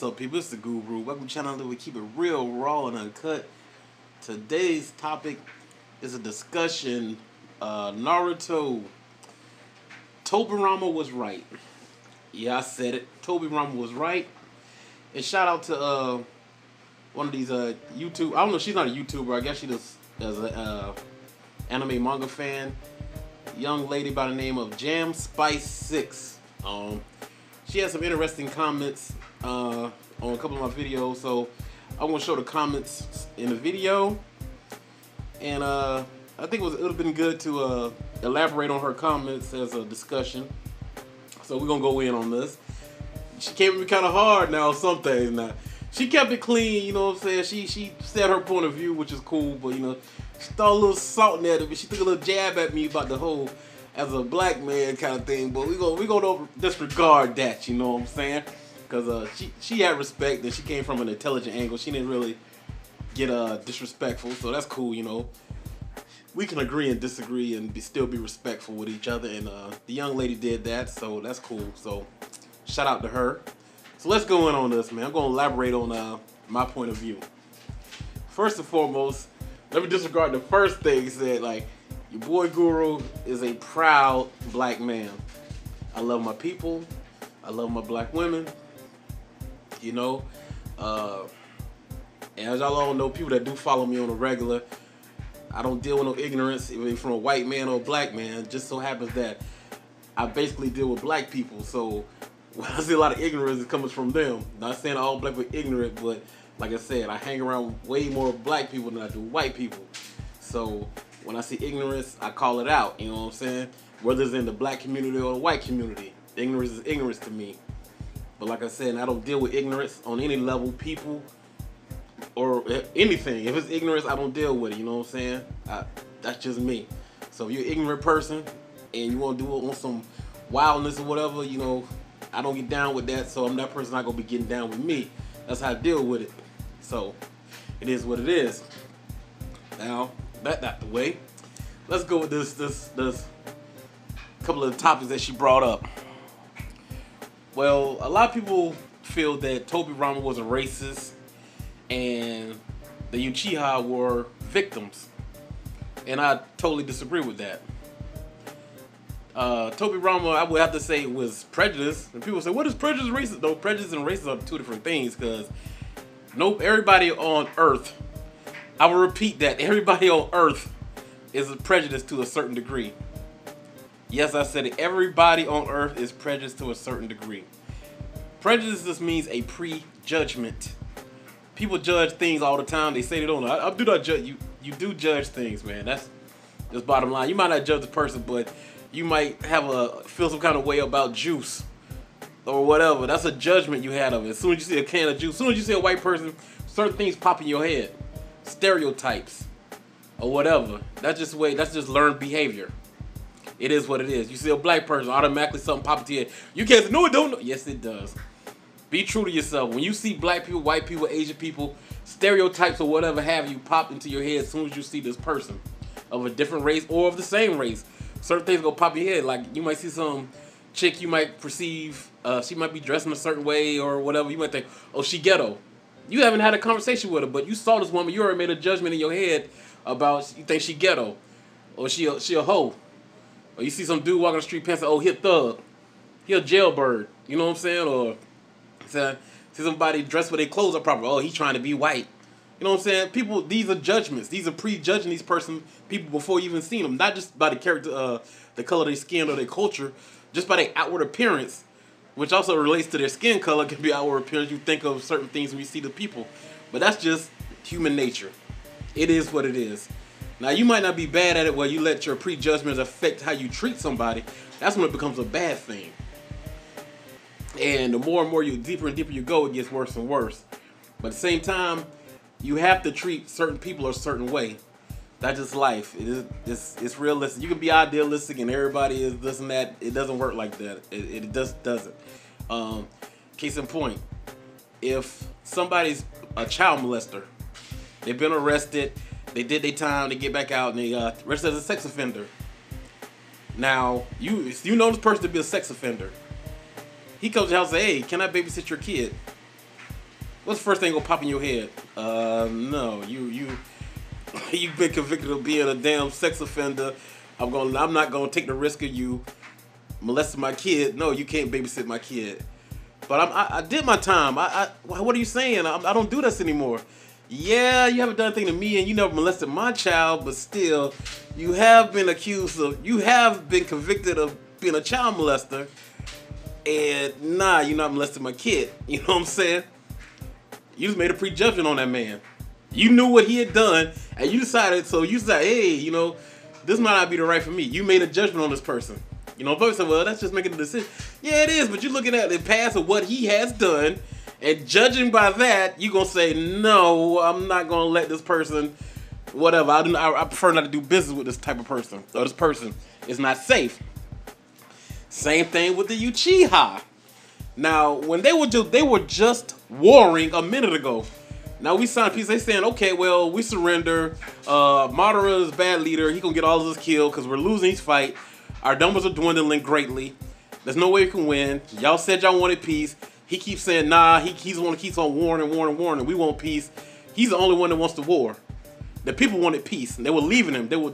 up, people? It's the Guru. Welcome to the channel where we keep it real, raw, and uncut. Today's topic is a discussion. Naruto. Tobirama was right. Yeah, I said it. Tobirama was right. And shout out to one of these YouTube. I don't know. She's not a YouTuber. I guess she just is an anime manga fan. Young lady by the name of Jam Spice 6. She has some interesting comments on a couple of my videos, so I'm gonna show the comments in the video. And I think it would have been good to elaborate on her comments as a discussion. So we're gonna go in on this. She came at me kind of hard now on some things. Now she kept it clean, you know what I'm saying. She said her point of view, which is cool, but you know, she threw a little salt in it. She took a little jab at me about the whole as a black man kind of thing. But we gonna disregard that, you know what I'm saying? Because she had respect and she came from an intelligent angle. She didn't really get disrespectful, so that's cool, you know. We can agree and disagree and still be respectful with each other, and the young lady did that, so that's cool. So shout out to her. So let's go in on this, man. I'm gonna elaborate on my point of view. First and foremost, let me disregard the first thing he said. Like, your boy Guru is a proud black man. I love my people. I love my black women. You know, and as y'all all know, people that do follow me on a regular, I don't deal with no ignorance, even from a white man or a black man. It just so happens that I basically deal with black people. So when I see a lot of ignorance, it comes from them. Not saying all black people are ignorant, but like I said, I hang around way more black people than I do white people. So when I see ignorance, I call it out. You know what I'm saying? Whether it's in the black community or the white community, ignorance is ignorance to me. But like I said, I don't deal with ignorance on any level, people, or anything. If it's ignorance, I don't deal with it, you know what I'm saying? That's just me. So if you're an ignorant person and you want to do it on some wildness or whatever, you know, I don't get down with that, so I'm that person not going to be getting down with me. That's how I deal with it. So it is what it is. Now, that out the way, let's go with this couple of topics that she brought up. Well, a lot of people feel that Tobirama was a racist and the Uchiha were victims, and I totally disagree with that. Tobirama, I would have to say, was prejudice. And people say, what is prejudice and racism? No, prejudice and racism are two different things, because everybody on earth, I will repeat that, everybody on earth is a prejudice to a certain degree. Yes, I said it. Everybody on earth is prejudiced to a certain degree. Prejudice just means a prejudgment. People judge things all the time. They say they don't know. I do not judge you. You do judge things, man. That's just bottom line. You might not judge the person, but you might feel some kind of way about juice or whatever. That's a judgment you had of it. As soon as you see a can of juice, as soon as you see a white person, certain things pop in your head. Stereotypes or whatever. That's just learned behavior. It is what it is. You see a black person, automatically something pop into your head. You can't say, no, it don't. Yes, it does. Be true to yourself. When you see black people, white people, Asian people, stereotypes or whatever have you pop into your head as soon as you see this person of a different race or of the same race. Certain things go pop in your head. Like, you might see some chick you might perceive, she might be dressed in a certain way or whatever. You might think, oh, she ghetto. You haven't had a conversation with her, but you saw this woman, you already made a judgment in your head about, you think she ghetto, or she a hoe. Or you see some dude walking the street and say, oh, he a thug. He a jailbird. You know what I'm saying? Or see somebody dressed with their clothes up proper. Oh, he's trying to be white. You know what I'm saying? People, these are judgments. These are prejudging these people before you even seen them. Not just by the character, the color of their skin or their culture, just by their outward appearance, which also relates to their skin color. Can be outward appearance. You think of certain things when you see the people. But that's just human nature. It is what it is. Now, you might not be bad at it where you let your prejudgments affect how you treat somebody. That's when it becomes a bad thing. And the more and more deeper and deeper you go, it gets worse and worse. But at the same time, you have to treat certain people a certain way. That's just life. It's realistic. You can be idealistic and everybody is this and that. It doesn't work like that. It just doesn't. Case in point, if somebody's a child molester, they've been arrested, they did their time, they get back out, and they registered as a sex offender. Now, you know this person to be a sex offender. He comes to the house and says, hey, can I babysit your kid? What's the first thing gonna pop in your head? No, you've been convicted of being a damn sex offender. I'm not gonna take the risk of you molesting my kid. No, you can't babysit my kid. But I did my time. What are you saying? I don't do this anymore. Yeah, you haven't done anything to me, and you never molested my child, but still, you have been convicted of being a child molester. And nah, you're not molesting my kid. You know what I'm saying? You just made a prejudgment on that man. You knew what he had done, and you decided, hey, you know, this might not be the right for me. You made a judgment on this person. You know, folks say, well, that's just making a decision. Yeah, it is, but you're looking at the past of what he has done, and judging by that, you're going to say, no, I'm not going to let this person, whatever. I prefer not to do business with this type of person, or this person is not safe. Same thing with the Uchiha. Now, when they were just warring a minute ago. Now we signed peace. They saying, okay, well, we surrender. Madara is bad leader. He gonna get all of us killed because we're losing each fight. Our numbers are dwindling greatly. There's no way we can win. Y'all said y'all wanted peace. He keeps saying, nah. He's the one that keeps on warning. We want peace. He's the only one that wants the war. The people wanted peace, and they were leaving him. They were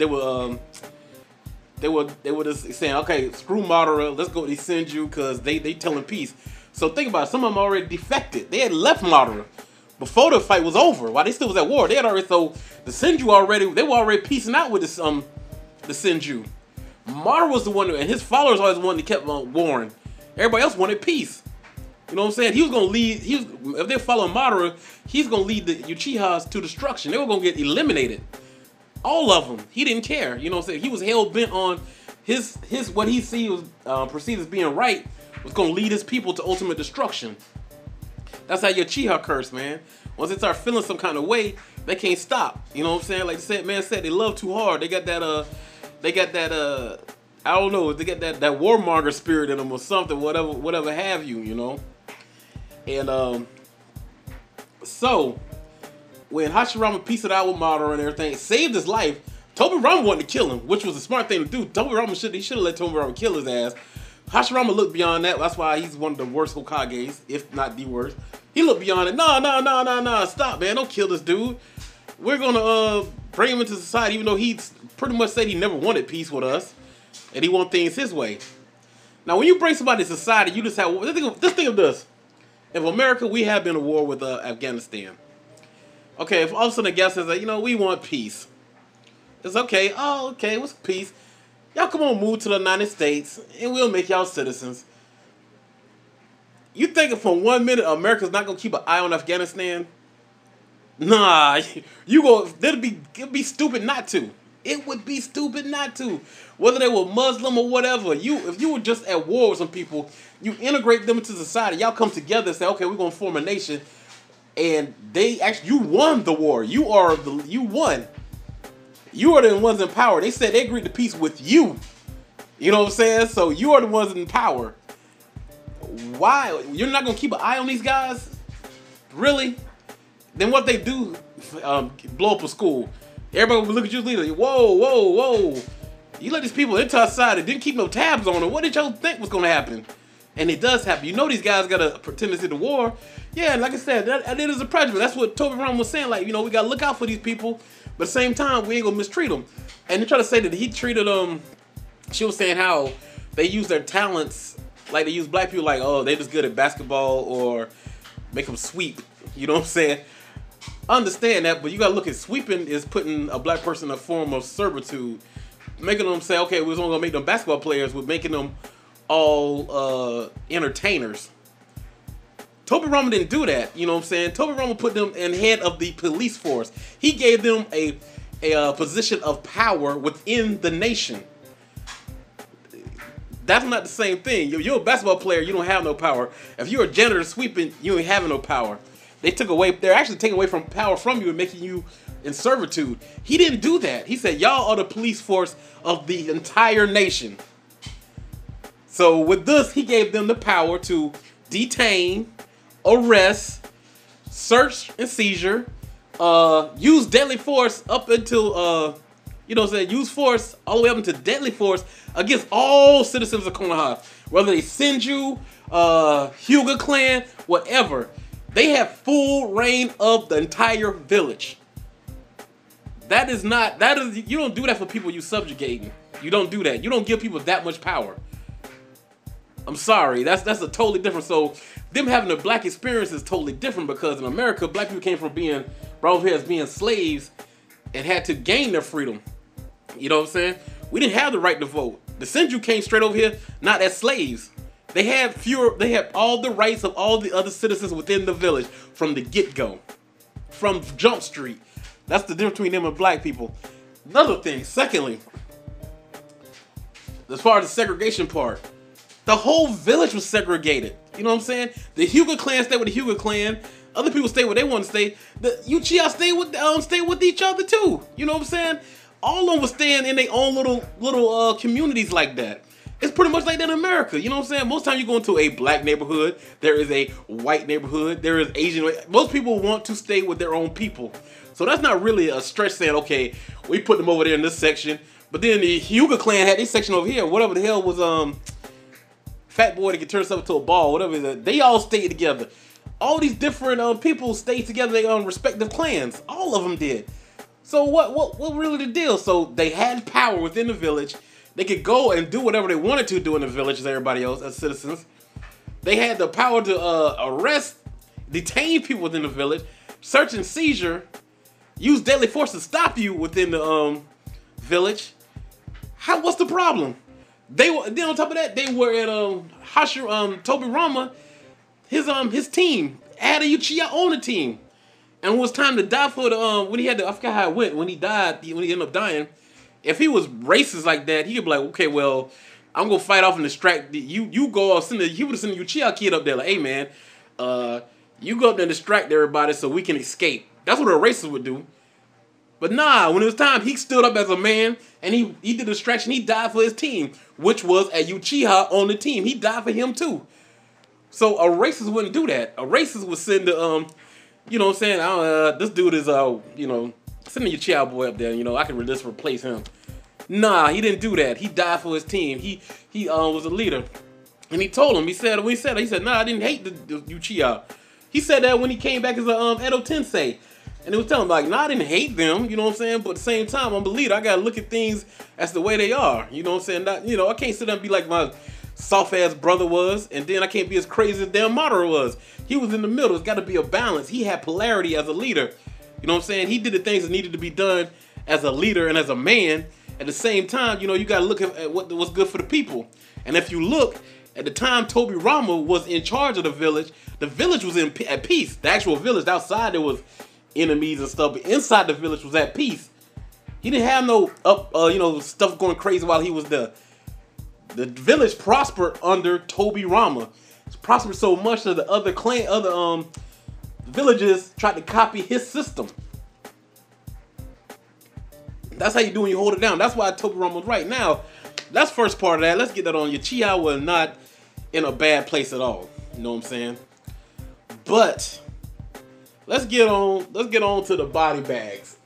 just saying, okay, screw Madara, let's go to Senju because they telling peace. So think about it, some of them already defected. They had left Madara before the fight was over. While they still was at war, they had already, so the Senju they were already peacing out with the Senju. Madara was the one, and his followers always the one that kept warring. Everybody else wanted peace. You know what I'm saying? He was gonna lead. If they're following Madara, he's gonna lead the Uchihas to destruction. They were gonna get eliminated. All of them. He didn't care. You know what I'm saying? He was hell bent on his what he sees perceived as being right was gonna lead his people to ultimate destruction. That's how your Uchiha curse, man. Once they start feeling some kind of way, they can't stop. You know what I'm saying? Like the man said, they love too hard. They got that I don't know, they got that warmonger spirit in them or something, whatever have you, you know. And so when Hashirama pieced it out with Madara and everything, saved his life, Tobirama wanted to kill him, which was a smart thing to do. Tobirama should have let Tobirama kill his ass. Hashirama looked beyond that. That's why he's one of the worst Hokages, if not the worst. He looked beyond it. No, stop, man. Don't kill this dude. We're going to bring him into society, even though he pretty much said he never wanted peace with us, and he want things his way. Now, when you bring somebody to society, you just have... Just think of this. If America, we have been at war with Afghanistan. Okay, if all of a sudden a guy says that, you know, we want peace. It's okay. Oh, okay, what's peace? Y'all come on, move to the United States, and we'll make y'all citizens. You thinking for 1 minute America's not going to keep an eye on Afghanistan? Nah, it'd be stupid not to. It would be stupid not to. Whether they were Muslim or whatever, if you were just at war with some people, you integrate them into society, y'all come together and say, okay, we're going to form a nation. And you won the war. You won. You are the ones in power. They said they agreed to peace with you. You know what I'm saying? So you are the ones in power. Why? You're not going to keep an eye on these guys? Really? Then what they do, blow up a school. Everybody will look at you leader. Whoa. You let these people into our society, didn't keep no tabs on them. What did y'all think was going to happen? And it does happen. You know these guys got a tendency to war. Yeah, like I said, that is a prejudice. That's what Tobirama was saying. Like, you know, we got to look out for these people. But at the same time, we ain't going to mistreat them. And they try to say that he treated them. She was saying how they use their talents. Like they use black people like, oh, they're just good at basketball or make them sweep. You know what I'm saying? I understand that, but you got to look at sweeping is putting a black person in a form of servitude. Making them say, okay, we're only going to make them basketball players. We're making them all entertainers. Tobirama didn't do that, you know what I'm saying? Tobirama put them in head of the police force. He gave them a position of power within the nation. That's not the same thing. You're a basketball player, you don't have no power. If you're a janitor sweeping, you ain't having no power. They're actually taking away from power from you and making you in servitude. He didn't do that. He said, y'all are the police force of the entire nation. So with this, he gave them the power to detain, arrest, search and seizure, use deadly force up until, use force all the way up into deadly force against all citizens of Konoha. Whether they Senju, Hyuga clan, whatever. They have full reign of the entire village. That is, you don't do that for people you subjugating. You don't do that. You don't give people that much power. I'm sorry, that's a totally different. So them having a black experience is totally different, because in America, black people came from being brought over here as being slaves and had to gain their freedom. You know what I'm saying? We didn't have the right to vote. The Senju came straight over here, not as slaves. They had all the rights of all the other citizens within the village from the get-go, from Jump Street. That's the difference between them and black people. Another thing, secondly, as far as the segregation part, the whole village was segregated. You know what I'm saying? The Hyuga clan stayed with the Hyuga clan. Other people stayed where they want to stay. The Uchiha stayed with each other too. You know what I'm saying? All of them were staying in their own little communities like that. It's pretty much like that in America. You know what I'm saying? Most time you go into a black neighborhood, there is a white neighborhood, there is Asian. Most people want to stay with their own people. So that's not really a stretch saying, okay, we put them over there in this section. But then the Hyuga clan had this section over here. Whatever the hell was Fat Boy that could turn himself into a ball, whatever it is. They all stayed together. All these different people stayed together, their respective clans. All of them did. So what really the deal? So they had power within the village. They could go and do whatever they wanted to do in the village as everybody else, as citizens. They had the power to arrest, detain people within the village, search and seizure, use deadly force to stop you within the village. What's the problem? Then on top of that, they were at Tobirama, his team had a Uchiha on the team. And when it was time to die for the when he had to, I forgot how it went, when he ended up dying, if he was racist like that, he could be like, okay, well, I'm gonna fight off and distract you go off, he would have sent a Uchiha kid up there like, hey man, you go up there and distract everybody so we can escape. That's what a racist would do. But nah, when it was time, he stood up as a man and he did the distraction. He died for his team, which was a Uchiha on the team. He died for him too. So a racist wouldn't do that. A racist would send the you know what I'm saying? This dude is you know, send the Uchiha boy up there. You know, I can just replace him. Nah, he didn't do that. He died for his team. He was a leader, and he told him. He said, nah, I didn't hate the Uchiha. He said that when he came back as a Edo Tensei. And he was telling him, like, nah, I didn't hate them, you know what I'm saying? But at the same time, I'm a leader. I got to look at things as the way they are. You know what I'm saying? Not, you know, I can't sit there and be like my soft-ass brother was, and then I can't be as crazy as damn Madara was. He was in the middle. It's got to be a balance. He had polarity as a leader. You know what I'm saying? He did the things that needed to be done as a leader and as a man. At the same time, you know, you got to look at what's good for the people. And if you look, at the time Tobirama was in charge of the village was at peace. The actual village, outside there was enemies and stuff, but inside the village was at peace. He didn't have no you know, stuff going crazy while he was there. The village prospered under Tobirama. It's prospered so much that the other villages tried to copy his system. That's how you do when you hold it down. That's why Tobirama was right. Now, that's first part of that. Let's get that on. Uchiha was not in a bad place at all. You know what I'm saying? But let's get on to the body bags.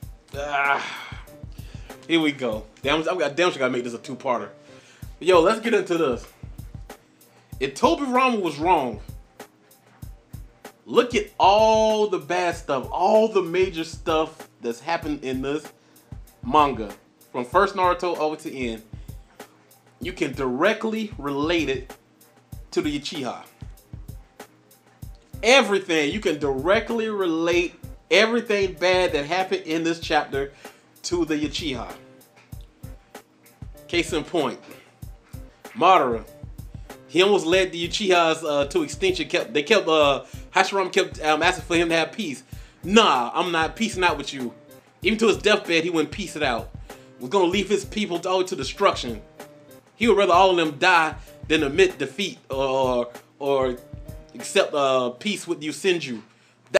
Here we go. Damn sure gotta make this a two-parter. Yo, let's get into this. If Tobirama was wrong, look at all the bad stuff, all the major stuff that's happened in this manga. From first Naruto over to end. You can directly relate it to the Uchiha. Everything, you can directly relate everything bad that happened in this chapter to the Uchiha. Case in point, Madara. He almost led the Uchihas to extinction. Hashirama kept asking for him to have peace. Nah, I'm not peacing out with you. Even to his deathbed, he wouldn't peace it out. Was gonna leave his people all to destruction. He would rather all of them die than admit defeat or accept peace with Yusenju.